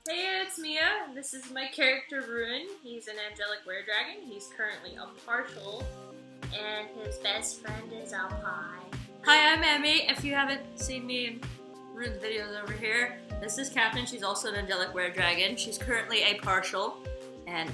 Hey, it's Mia. This is my character Rune. He's an angelic were-dragon. He's currently a partial, and his best friend is Alpine. Hi, I'm Emmy. If you haven't seen me in Rune's videos over here, this is Captain. She's also an angelic were-dragon. She's currently a partial, and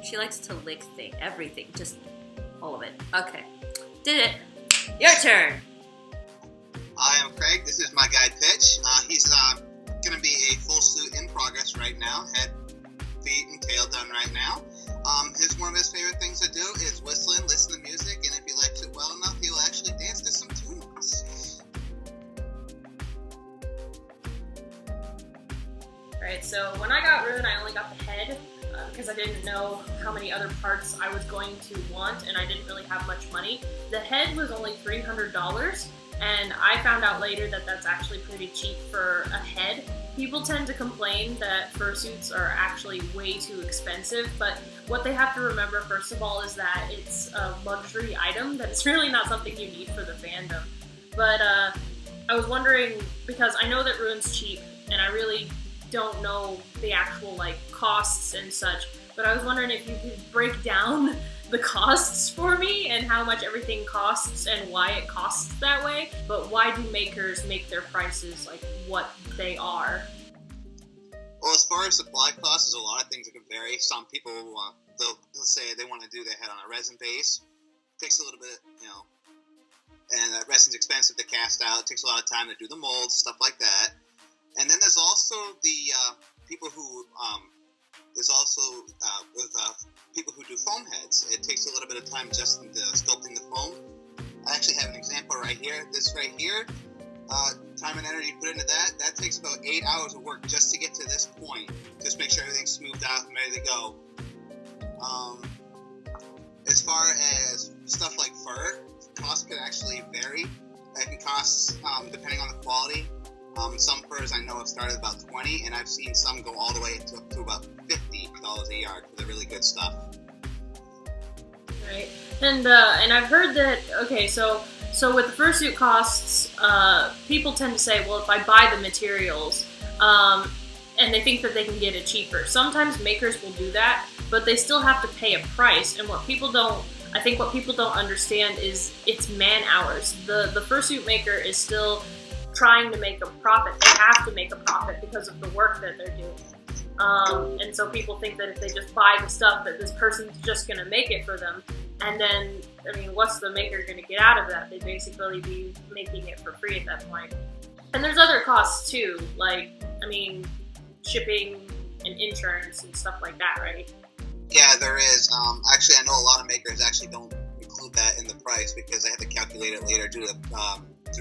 she likes to lick everything, just all of it. Okay, did it. Your turn. Hi, I'm Craig. This is my guy Pitch. He's going to be a full suit in progress right now. Head, feet, and tail done right now. One of his favorite things to do is whistling, listen to music, and if he likes it well enough, he'll actually dance to some tunes. Alright, so when I got Rune, I only got the head because I didn't know how many other parts I was going to want, and I didn't really have much money. The head was only $300. And I found out later that that's actually pretty cheap for a head. People tend to complain that fursuits are actually way too expensive, but what they have to remember, first of all, is that it's a luxury item, that it's really not something you need for the fandom. But I was wondering, because I know that Rune's cheap, and I really don't know the actual costs and such, but I was wondering if you could break down the costs for me and how much everything costs and why it costs that way. But why do makers make their prices what they are? Well, as far as supply costs, there's a lot of things that can vary. Some people, they'll say they want to do their head on a resin base. It takes a little bit, and resin's expensive to cast out. It takes a lot of time to do the molds, stuff like that. And then there's also the people who, with people who do foam heads. It takes a little bit of time just in sculpting the foam. I actually have an example right here. This right here, time and energy put into that takes about 8 hours of work just to get to this point. Just make sure everything's smoothed out and ready to go. As far as stuff like fur, cost can actually vary. It can cost, depending on the quality. Some furs I know have started about $20, and I've seen some go all the way to about $50 a yard for the really good stuff. Right, and I've heard that. Okay, so with the fursuit costs, people tend to say, well, if I buy the materials, and they think that they can get it cheaper. Sometimes makers will do that, but they still have to pay a price. And what people don't understand is it's man hours. The fursuit maker is still trying to make a profit. They have to make a profit because of the work that they're doing. And so people think that if they just buy the stuff that this person's just going to make it for them. And then, what's the maker going to get out of that? They'd basically be making it for free at that point. And there's other costs too, shipping and insurance and stuff like that, right? Yeah, there is. Actually, I know a lot of makers actually don't include that in the price because they have to calculate it later due to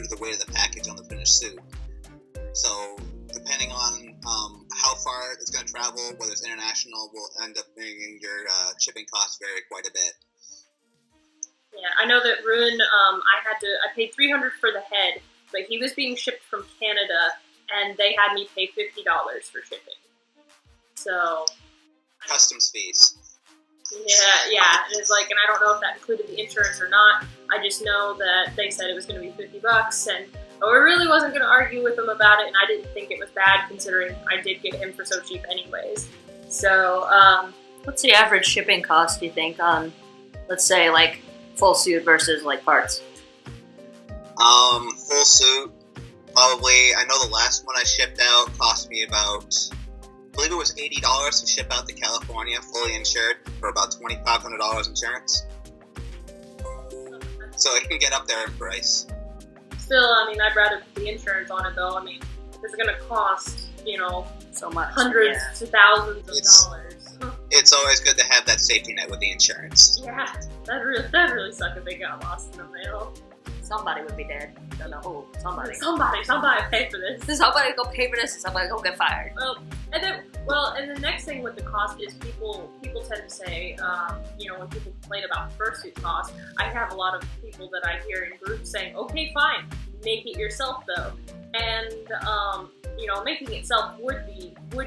the weight of the package on the finished suit. So, depending on how far it's going to travel, whether it's international, will end up making your shipping costs vary quite a bit. Yeah, I know that Rune, I paid $300 for the head, but he was being shipped from Canada, and they had me pay $50 for shipping. So, customs fees. Yeah, it's and I don't know if that included the insurance or not. I just know that they said it was going to be $50, and I really wasn't going to argue with them about it, and I didn't think it was bad considering I did get him for so cheap anyways. So, what's the average shipping cost, do you think, on, let's say, full suit versus, parts? Full suit, probably, I know the last one I shipped out cost me about, I believe it was $80 to ship out to California, fully insured, for about $2,500 insurance. So it can get up there in price. Still, I'd rather put the insurance on it, though. If it's going to cost, so much, hundreds to thousands of dollars. It's always good to have that safety net with the insurance. Yeah, that really sucked if they got lost in the mail. Somebody would be dead. Don't know who. Somebody pay for this. Somebody go pay for this, and somebody go get fired. And the next thing with the cost is people tend to say, when people complain about the fursuit cost, I have a lot of people that I hear in groups saying, okay, fine, make it yourself though. And, making it yourself would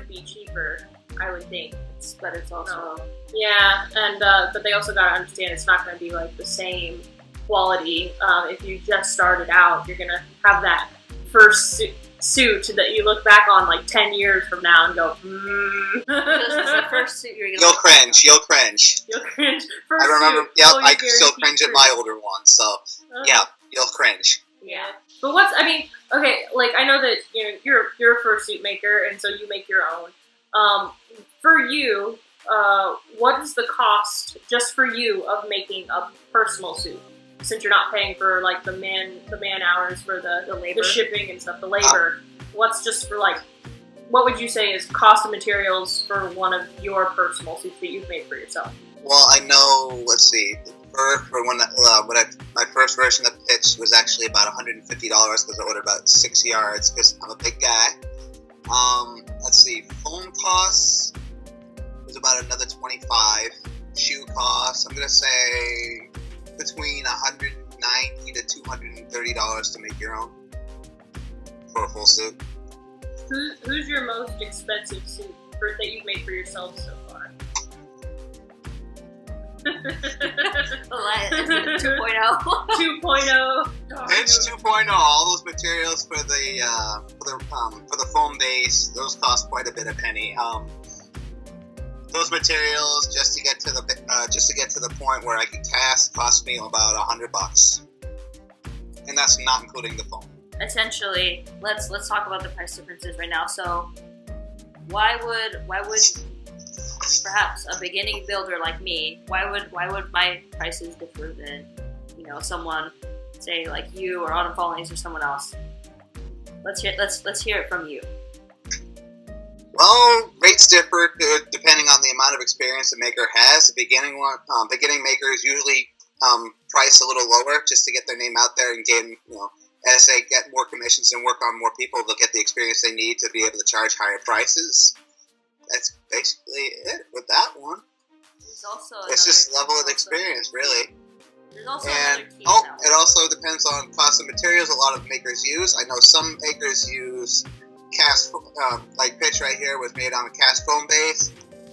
be cheaper, I would think. But it's also... yeah, and, but they also gotta understand it's not gonna be the same quality. If you just started out, you're gonna have that first suit that you look back on like 10 years from now and go, This is the first suit you're gonna You'll cringe. You'll cringe. You'll cringe. I remember. Suit. Yeah, Oh, I still cringe at my older ones. So yeah, you'll cringe. Yeah. But okay, like I know that you're a fursuit maker, and so you make your own. For you, what is the cost just for you of making a personal suit? Since you're not paying for like the man hours for the labor, the shipping and stuff, the labor. What's just for like, what would you say is cost of materials for one of your personal suits that you've made for yourself? Well, I know. Let's see. For my first version of Pitch was actually about $150 because I ordered about 6 yards because I'm a big guy. Let's see. Foam costs was about another $25. Shoe costs, I'm gonna say between $190 to $230 to make your own for a full suit. Who's your most expensive suit that you've made for yourself so far? 2.0. 2.0. Pitch 2.0. All those materials for the foam base, those cost quite a bit a penny. Those materials just to get to the point where I can cast cost me about $100, and that's not including the foam. Essentially, let's talk about the price differences right now. So, why would perhaps a beginning builder like me, why would my prices differ than someone say like you or Autumn Fallings or someone else? Let's hear it from you. Well, rates differ depending on the amount of experience the maker has. The beginning makers usually price a little lower just to get their name out there and gain, as they get more commissions and work on more people, they'll get the experience they need to be able to charge higher prices. That's basically it with that one. It's just level of experience, really. There's also it also depends on cost of materials a lot of makers use. I know some makers use cast, like Pitch right here was made on a cast foam base.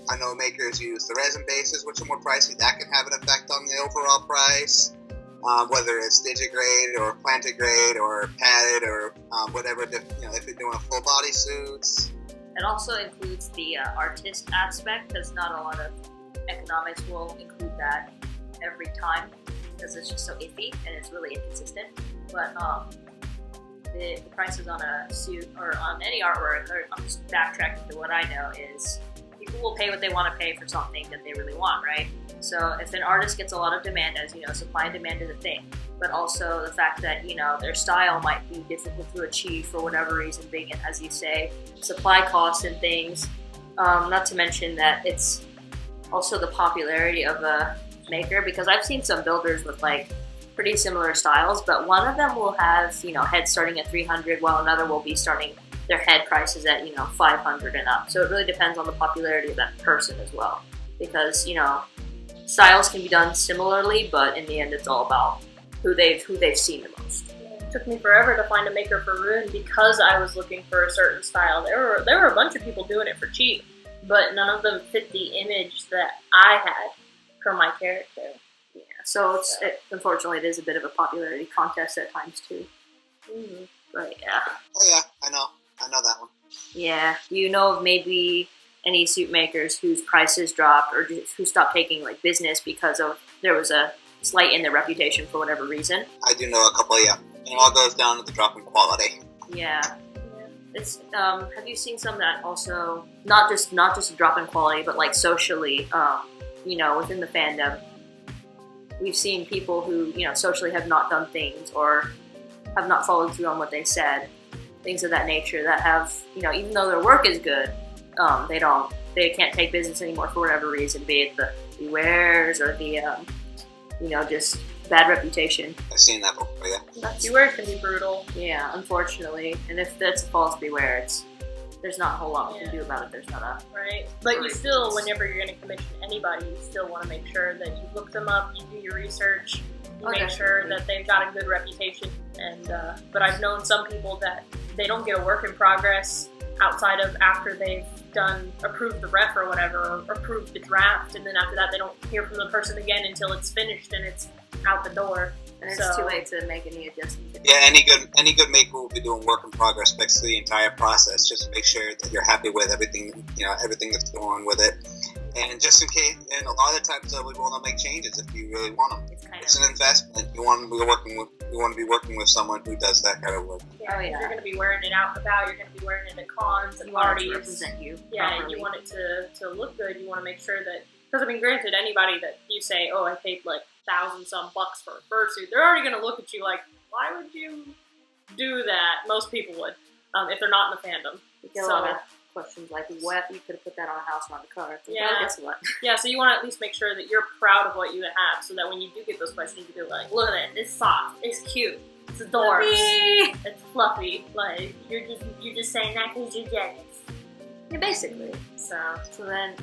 I know makers use the resin bases, which are more pricey. That can have an effect on the overall price, whether it's digigrade or plantigrade or padded or whatever. If you're doing a full body suits. It also includes the artist aspect, because not a lot of economics will include that every time, because it's just so iffy and it's really inconsistent. But the prices on a suit or on any artwork, or I'm just backtracking to what I know, is people will pay what they want to pay for something that they really want, right? So if an artist gets a lot of demand, as supply and demand is a thing, but also the fact that their style might be difficult to achieve for whatever reason, being, as you say, supply costs and things. Not to mention that it's also the popularity of a maker, because I've seen some builders with like pretty similar styles, but one of them will have heads starting at $300, while another will be starting their head prices at $500 and up. So it really depends on the popularity of that person as well, because styles can be done similarly, but in the end it's all about who they've seen the most. It took me forever to find a maker for Rune because I was looking for a certain style. There were a bunch of people doing it for cheap, but none of them fit the image that I had for my character. Yeah, so unfortunately it is a bit of a popularity contest at times too. Mm-hmm. But yeah. Oh yeah, I know that one. Yeah, of maybe any suit makers whose prices dropped or who stopped taking like business because of there was a slight in their reputation for whatever reason? I do know a couple, yeah. And it all goes down to the drop in quality. Yeah. It's have you seen some that also not just a drop in quality, but like socially, within the fandom, we've seen people who socially have not done things or have not followed through on what they said, things of that nature that have even though their work is good, they can't take business anymore for whatever reason, be it the wares or the just bad reputation. I've seen that before, yeah. Beware can be brutal. Yeah, unfortunately. And if that's a false beware, there's not a whole lot we can do about it. There's not a... Right. But you still, whenever you're going to commission anybody, you still want to make sure that you look them up, you do your research, you make sure that they've got a good reputation. And but I've known some people that they don't get a work in progress outside of after they've approved the ref or whatever, or approved the draft, and then after that they don't hear from the person again until it's finished and it's out the door. And it's too late to make any adjustments. Yeah, any good maker will be doing work in progress specs through the entire process, just to make sure that you're happy with everything, everything that's going on with it. And just in case, and a lot of the times we will not make changes if you really want them. It's an investment. You want to be working with someone who does that kind of work. Yeah, you're going to be wearing it out and about. You're going to be wearing it at cons and parties. You want it to represent you. Yeah, properly. and you want it to look good. You want to make sure that, because I mean, granted, anybody that you say, oh, I paid like $1,000-some for a fursuit, they're already going to look at you like, why would you do that? Most people would, if they're not in the fandom. You get a lot of questions like, what? You could have put that on a house or on the car. Yeah. Well, guess what? Yeah, so you want to at least make sure that you're proud of what you have, so that when you do get those questions, you be like, look at it, it's soft, it's cute, it's adorable, it's fluffy. Like, you're just saying that because you're jealous. Yeah, basically. So then,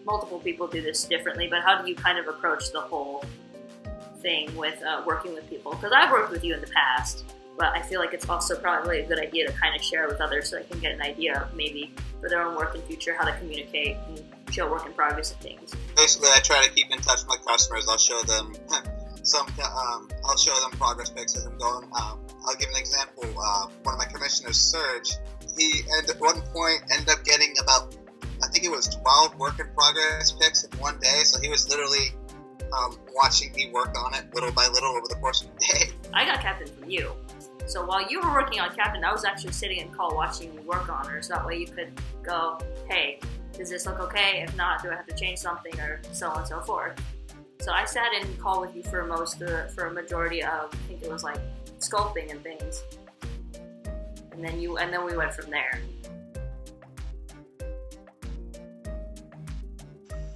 multiple people do this differently, but how do you kind of approach the whole thing with working with people? Because I've worked with you in the past, but I feel like it's also probably a good idea to kind of share with others so they can get an idea of maybe for their own work in future how to communicate and show work in progress of things. Basically, I try to keep in touch with my customers. I'll show them I'll show them progress pics as I'm going. I'll give an example. One of my commissioners, Serge, he at one point ended up getting about, I think it was 12 work in progress pics in one day. So he was literally watching me work on it little by little over the course of the day. I got Captain from you. So while you were working on Captain, I was actually sitting in call watching you work on her. So that way you could go, hey, does this look okay? If not, do I have to change something, or so on and so forth. So I sat in call with you for a majority of, I think it was like sculpting and things. And then we went from there.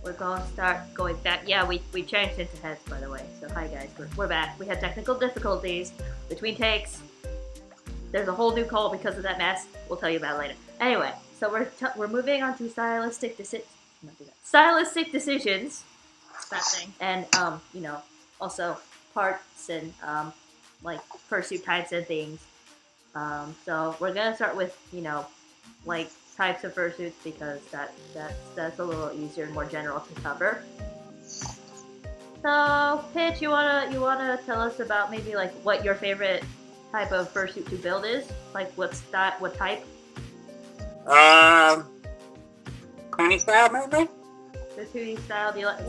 We're going to start going back. Yeah, we changed into heads, by the way. So hi guys, we're back. We had technical difficulties between takes. There's a whole new call because of that mess. We'll tell you about it later. Anyway, so we're moving on to stylistic decisions. that thing. And also parts and like fursuit types and things. So we're gonna start with like types of fursuits because that's a little easier and more general to cover. So Pitch, you wanna tell us about maybe like what your favorite type of fursuit to build is? Like what type? Cleaning style, maybe? The 2D style. Do you like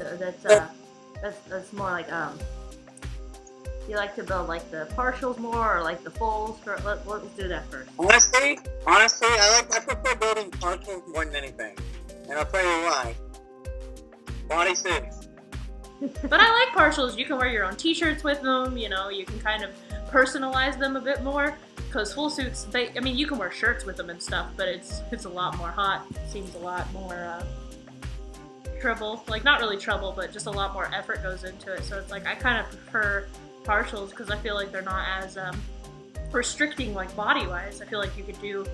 that's more like do you like to build like the partials more or like the fulls? Let's do that first. Honestly, I prefer building partials more than anything, and I'll tell you why. Bodysuits. But I like partials. You can wear your own t-shirts with them, you can kind of personalize them a bit more. Because full suits, you can wear shirts with them and stuff, but it's a lot more hot. It seems a lot more trouble. Like, not really trouble, but just a lot more effort goes into it. So it's like, I kind of prefer partials because I feel like they're not as restricting, like, body-wise. I feel like you could do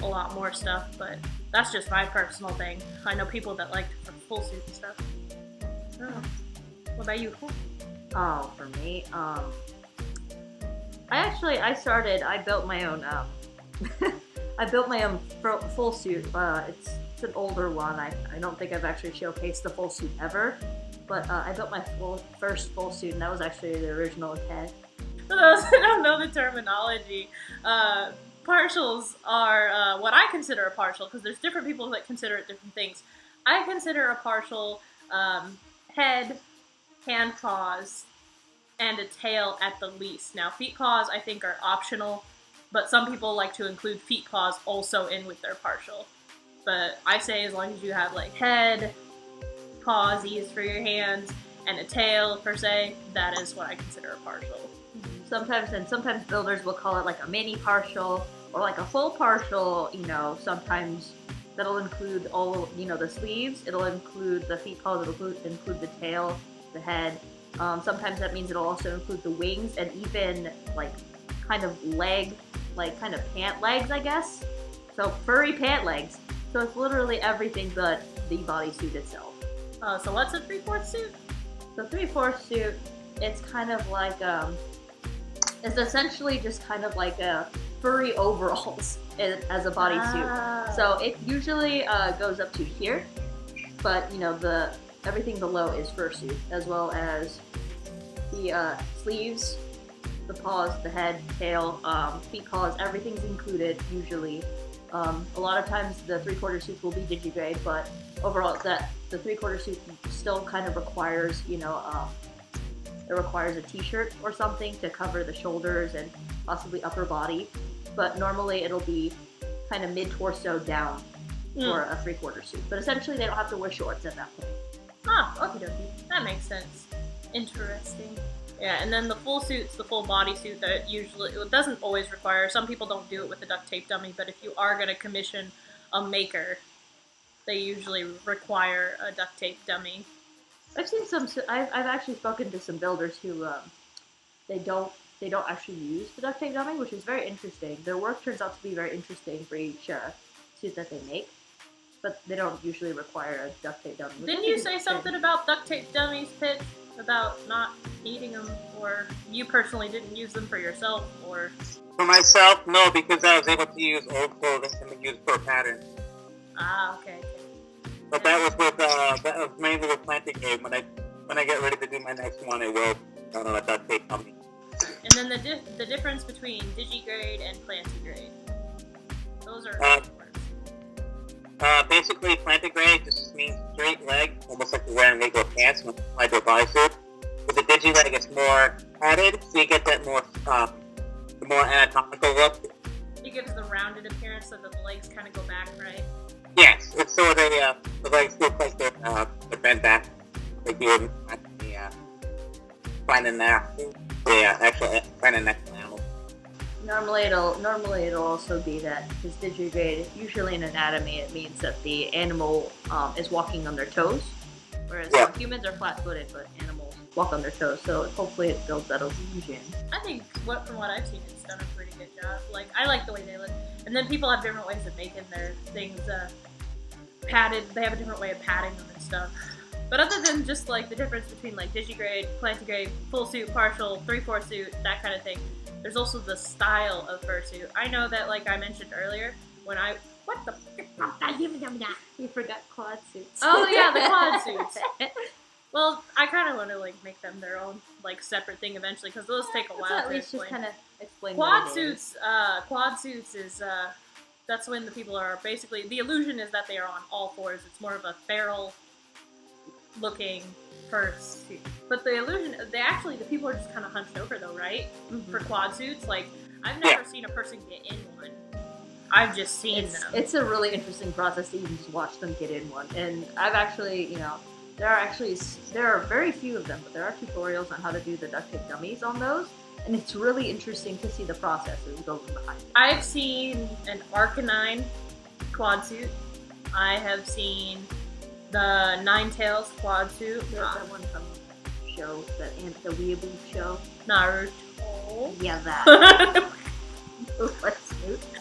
a lot more stuff, but that's just my personal thing. I know people that like full suits and stuff. Oh. What about you? Oh, for me, I built my own, I built my own full suit. It's an older one. I don't think I've actually showcased the full suit ever, but I built my first full suit, and that was actually the original intent. For those who don't know the terminology, partials are what I consider a partial, because there's different people that consider it different things. I consider a partial head, hand paws, and a tail at the least. Now, feet paws I think are optional, but some people like to include feet paws also in with their partial. But I say as long as you have like head, pawsies for your hands, and a tail per se, that is what I consider a partial. Sometimes builders will call it like a mini partial or like a full partial. Sometimes that'll include all the sleeves. It'll include the feet paws. It'll include the tail, the head. Sometimes that means it'll also include the wings and even like kind of leg, like kind of pant legs, I guess. So furry pant legs. So it's literally everything but the bodysuit itself. So what's a 3/4 suit? The 3/4 suit, it's kind of like it's essentially just kind of like a furry overalls as a bodysuit. So it usually goes up to here, but everything below is fursuit, as well as the sleeves, the paws, the head, tail, feet, paws, everything's included usually. A lot of times the 3/4 suits will be digigrade, but overall the 3/4 suit still kind of requires, it requires a t-shirt or something to cover the shoulders and possibly upper body. But normally it'll be kind of mid-torso down for a 3/4 suit. But essentially they don't have to wear shorts at that point. Ah, okie dokie. That makes sense. Interesting. Yeah, and then the full suits, the full body suit that it doesn't always require. Some people don't do it with the duct tape dummy, but if you are going to commission a maker, they usually require a duct tape dummy. I've seen I've actually spoken to some builders who they don't actually use the duct tape dummy, which is very interesting. Their work turns out to be very interesting for each suit that they make, but they don't usually require a duct tape dummy. Didn't you say something about duct tape dummies, Pitch? About not needing them, or you personally didn't use them for yourself, or? For myself, no, because I was able to use old clothing and use per pattern. Ah, okay. But that was mainly with planting game. When I get ready to do my next one, I will a duct tape dummy. And then the difference between digigrade and plantigrade. Those are words. Basically, plantigrade just means straight leg, almost like you're wearing regular pants when you apply to a bodysuit. With the digi-leg, it's more padded, so you get that more anatomical look. It gives the rounded appearance so that the legs kind of go back, right? Yes, it's so the legs look like they're bent back, like you would find in there. Actually find in next animal. Normally it'll also be that because digigrade, usually in anatomy, it means that the animal is walking on their toes, whereas humans are flat-footed, but animals walk on their toes. So hopefully it builds that illusion. I think from what I've seen, it's done a pretty good job. Like, I like the way they look, and then people have different ways of making their things padded. They have a different way of padding them and stuff. But other than just like the difference between like digigrade, plantigrade, full suit, partial, 3/4 suit, that kind of thing, there's also the style of fursuit. I know that, like I mentioned earlier, You forgot quad suits. Oh yeah, the quad suits. Well, I kind of want to like make them their own like separate thing eventually, because those take a while at to least explain. just kind of explain. Quad suits is that's when the people are basically, the illusion is that they are on all fours. It's more of a feral looking fursuit. But the illusion, the people are just kind of hunched over though, right? Mm-hmm. For quad suits, like I've never seen a person get in one. I've just seen them. It's a really interesting process to even just watch them get in one. And I've actually, there are very few of them, but there are tutorials on how to do the duct tape dummies on those. And it's really interesting to see the processes going behind it. I've seen an Arcanine quad suit. I have seen the Nine Tails quad suit. There's that one from the show, the Weeaboo show. Naruto. Yeah, that.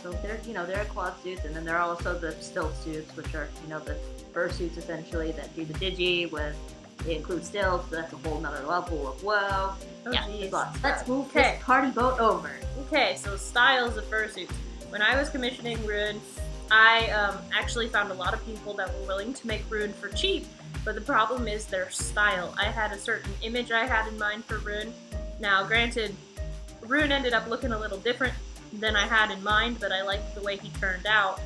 So there are quad suits, and then there are also the stilt suits, which are the fursuits essentially that do the digi with. They include stilts, so that's a whole nother level of whoa. Oh, yeah, geez. Let's move this party boat over. Okay, so styles of fursuits. When I was commissioning Rune, I actually found a lot of people that were willing to make Rune for cheap, but the problem is their style. I had a certain image I had in mind for Rune. Now, granted, Rune ended up looking a little different than I had in mind, but I liked the way he turned out.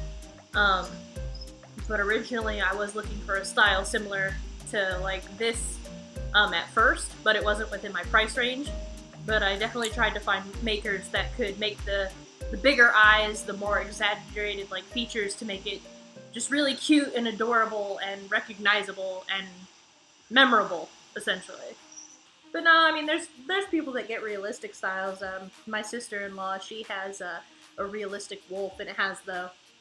But originally I was looking for a style similar to like this at first, but it wasn't within my price range. But I definitely tried to find makers that could make the bigger eyes, the more exaggerated like features to make it just really cute and adorable and recognizable and memorable, essentially. But no, I mean, there's people that get realistic styles. My sister-in-law, she has a realistic wolf, and it has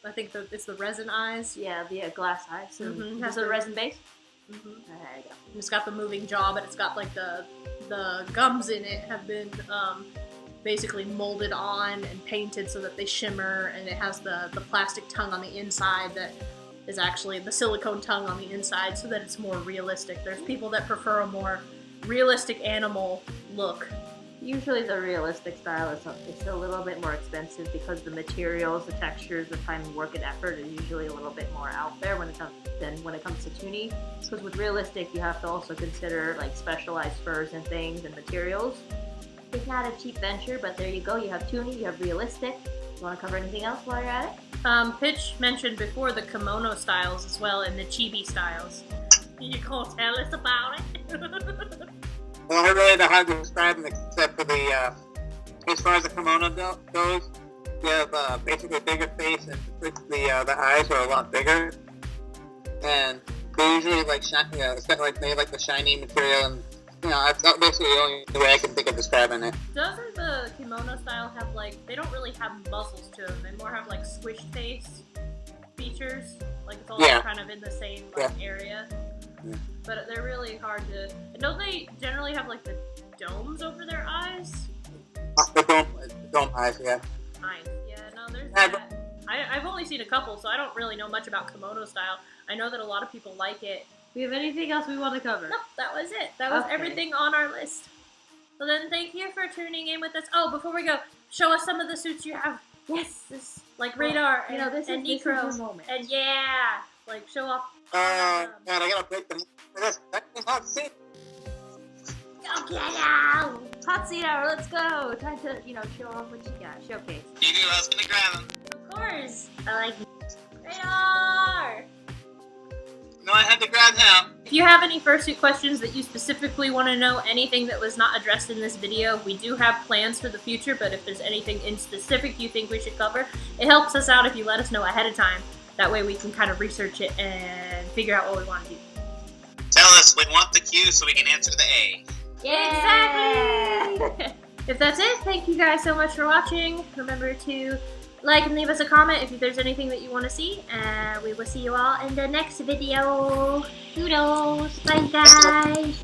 it's the resin eyes. Yeah, the glass eyes. Mm-hmm. Has the resin base. Mm-hmm. There you go. And it's got the moving jaw, but it's got like the gums in it have been basically molded on and painted so that they shimmer, and it has the plastic tongue on the inside that is actually the silicone tongue on the inside, so that it's more realistic. There's people that prefer a more realistic animal look, Usually the realistic style is a little bit more expensive because the materials, the textures, the time, work, and effort is usually a little bit more out there when it comes to tuning. Because with realistic, you have to also consider like specialized furs and things and materials. It's not a cheap venture, but there you go. You have tuning, you have realistic. You want to cover anything else while you're at it? Pitch mentioned before the kimono styles as well and the chibi styles. Can you go tell us about it? Well, I really don't have to describe them except for the, as far as the kimono goes, you have basically a bigger face and the eyes are a lot bigger. And they usually like shiny, it's got like made like the shiny material and, that's basically the only way I can think of describing it. Doesn't the kimono style have like, they don't really have muscles to them, they more have like squished face features, like it's all kind of in the same area. Yeah. But they're really hard to. Don't they generally have like the domes over their eyes? The dome eyes, yeah. Eyes, yeah. No, there's that. I've only seen a couple, so I don't really know much about kimono style. I know that a lot of people like it. We have anything else we want to cover? Nope, that was it. That was everything on our list. So then, thank you for tuning in with us. Oh, before we go, show us some of the suits you have. Yes, this like Radar and Necro moment. And like show off. God, I gotta break them. That's hot seat. Go get out! Hot seat hour, let's go! Time to, show off what you got. Showcase. You knew I was gonna grab them. Of course. I like Radar! No, I had to grab him. If you have any fursuit questions that you specifically want to know, anything that was not addressed in this video, we do have plans for the future, but if there's anything in specific you think we should cover, it helps us out if you let us know ahead of time. That way we can kind of research it and figure out what we want to do. Tell us we want the Q so we can answer the A. Yeah! Exactly! If that's it, thank you guys so much for watching. Remember to like and leave us a comment if there's anything that you want to see. And we will see you all in the next video. Doodles! Bye guys!